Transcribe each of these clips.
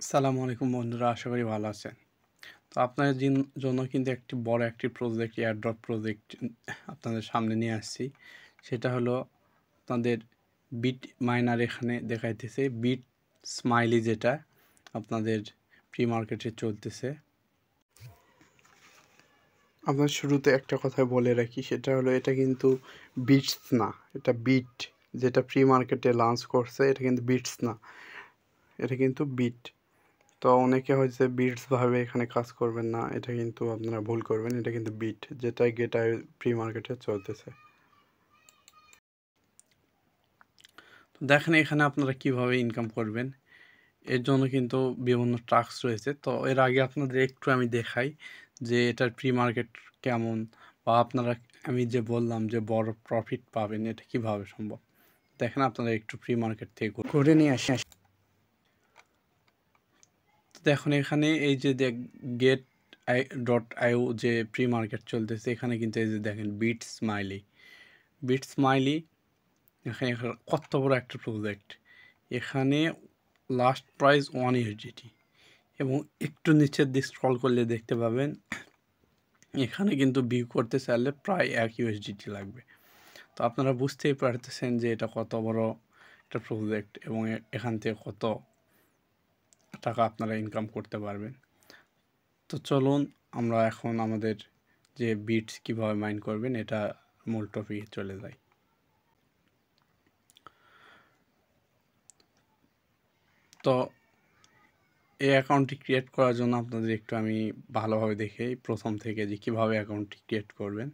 সালামু আলাইকুম বন্ধুরা, আশা করি ভালো আছেন। তো আপনাদের জন্য কিন্তু একটি বড় একটি প্রজেক্ট, এয়ারড্রপ প্রজেক্ট আপনাদের সামনে নিয়ে আসছি। সেটা হলো আপনাদের বিট মাইনার। এখানে দেখাইতেছে বিট স্মাইলি, যেটা আপনাদের প্রি মার্কেটে চলতেছে। আপনার শুরুতে একটা কথা বলে রাখি, সেটা হলো এটা কিন্তু বিটস না, এটা বিট যেটা প্রি মার্কেটে লঞ্চ করছে, এটা কিন্তু বিটস না, এটা কিন্তু বিট। তো অনেকে হচ্ছে বিটস ভাবে এখানে কাজ করবেন না, এটা কিন্তু আপনারা ভুল করবেন। এটা কিন্তু বিট, যেটা গেটার প্রি মার্কেটে চলতেছে। তো দেখেন এখানে আপনারা কিভাবে ইনকাম করবেন, এর জন্য কিন্তু বিভিন্ন টাস্ক রয়েছে। তো এর আগে আপনাদের একটু আমি দেখাই যে এটার প্রি মার্কেট কেমন, বা আপনারা আমি যে বললাম যে বড় প্রফিট পাবেন, এটা কিভাবে সম্ভব। দেখেন আপনারা একটু প্রি মার্কেট থেকে করে নিয়ে আসি। দেখুন এখানে এই যে গেট .io যে প্রি মার্কেট চলতেছে, এখানে কিন্তু এই যে দেখেন বিট স্মাইলি এখানে কত বড় একটা প্রজেক্ট। এখানে লাস্ট প্রাইস 1 USDT, এবং একটু নিচের দিক স্ক্রল করলে দেখতে পাবেন এখানে কিন্তু ভিউ করতে চাইলে প্রায় 1 USDT লাগবে। তো আপনারা বুঝতেই পারতেছেন যে এটা কত বড় একটা প্রজেক্ট, এবং এখান থেকে কত টাকা আপনারা ইনকাম করতে পারবেন। তো চলুন আমরা এখন আমাদের যে বিটস কীভাবে মাইন করবেন, এটা মূল টপিকে চলে যাই। তো এই অ্যাকাউন্টটি ক্রিয়েট করার জন্য আপনাদের একটু আমি ভালোভাবে দেখে প্রথম থেকে যে কীভাবে অ্যাকাউন্টটি ক্রিয়েট করবেন।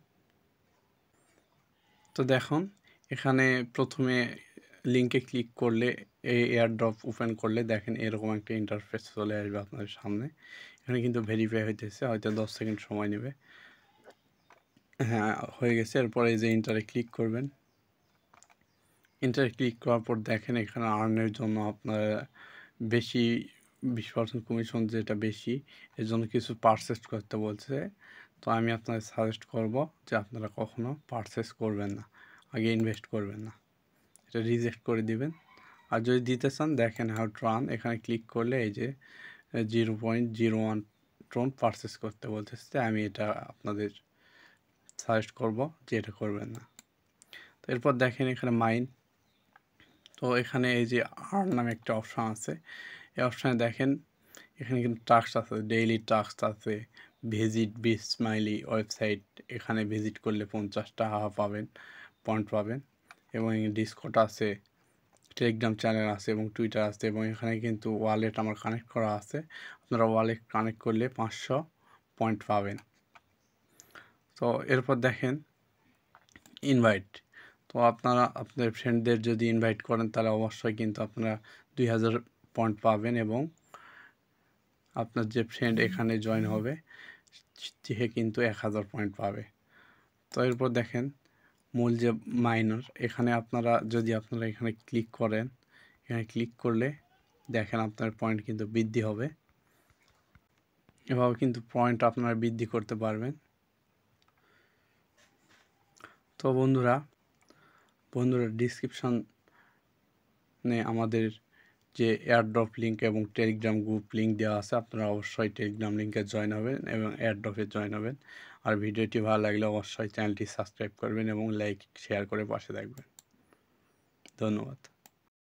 তো দেখুন এখানে প্রথমে লিঙ্কে ক্লিক করলে, এই এয়ারড্রপ ওপেন করলে দেখেন এরকম একটা ইন্টারফেস চলে আসবে আপনাদের সামনে। এখানে কিন্তু ভেরিফাই হইতেছে, হয়তো 10 সেকেন্ড সময় নেবে। হ্যাঁ, হয়ে গেছে। এরপরে এই যে ইন্টারে ক্লিক করবেন। ইন্টারে ক্লিক করার পর দেখেন এখানে আর্নের জন্য আপনার বেশি 20% কমিশন, যেটা বেশি, এর জন্য কিছু পারচেস করতে বলছে। তো আমি আপনাদের সাজেস্ট করব যে আপনারা কখনো পারচেস করবেন না, আগে ইনভেস্ট করবেন না, এটা রিজেক্ট করে দিবেন। আর যদি দিতে চান দেখেন হাউ টু রান, এখানে ক্লিক করলে এই যে 0.01 ট্রন পারচেস করতে বলতেছে। আমি এটা আপনাদের সাজেস্ট করব যে এটা করবেন না। তো এরপর দেখেন এখানে মাইন। তো এখানে এই যে আর্ন নামে একটা অপশান আছে, এই অপশানে দেখেন এখানে কিন্তু টাস্ক আছে, ডেইলি টাস্ক আছে, ভিজিট বিট স্মাইলি ওয়েবসাইট, এখানে ভিজিট করলে 50 টাকা পাবেন, পয়েন্ট পাবেন। এবং ডিসকর্ড আছে, টেলিগ্রাম চ্যানেল আছে, এবং টুইটার আছে, এবং এখানে কিন্তু ওয়ালেট আমার কানেক্ট করা আছে। আপনারা ওয়ালেট কানেক্ট করলে 500 পয়েন্ট পাবেন। তো এরপর দেখেন ইনভাইট। তো আপনারা আপনাদের ফ্রেন্ডদের যদি ইনভাইট করেন তাহলে অবশ্যই কিন্তু আপনারা 2000 পয়েন্ট পাবেন, এবং আপনার যে ফ্রেন্ড এখানে জয়েন হবে সে কিন্তু 1000 পয়েন্ট পাবে। তো এরপর দেখেন মূল যে মাইনার, এখানে আপনারা যদি আপনারা এখানে ক্লিক করেন, এখানে ক্লিক করলে দেখেন আপনার পয়েন্ট কিন্তু বৃদ্ধি হবে। এভাবে কিন্তু পয়েন্ট আপনারা বৃদ্ধি করতে পারবেন। তো বন্ধুরা ডিসক্রিপশনে আমাদের যে এয়ারড্রপ লিঙ্ক এবং টেলিগ্রাম গ্রুপ লিঙ্ক দেওয়া আছে, আপনারা অবশ্যই টেলিগ্রাম লিঙ্কে জয়েন হবেন এবং এয়ারড্রপে জয়েন হবেন। আর ভিডিওটি ভালো লাগলে অবশ্যই চ্যানেলটি সাবস্ক্রাইব করবেন এবং লাইক শেয়ার করে পাশে থাকবেন। ধন্যবাদ।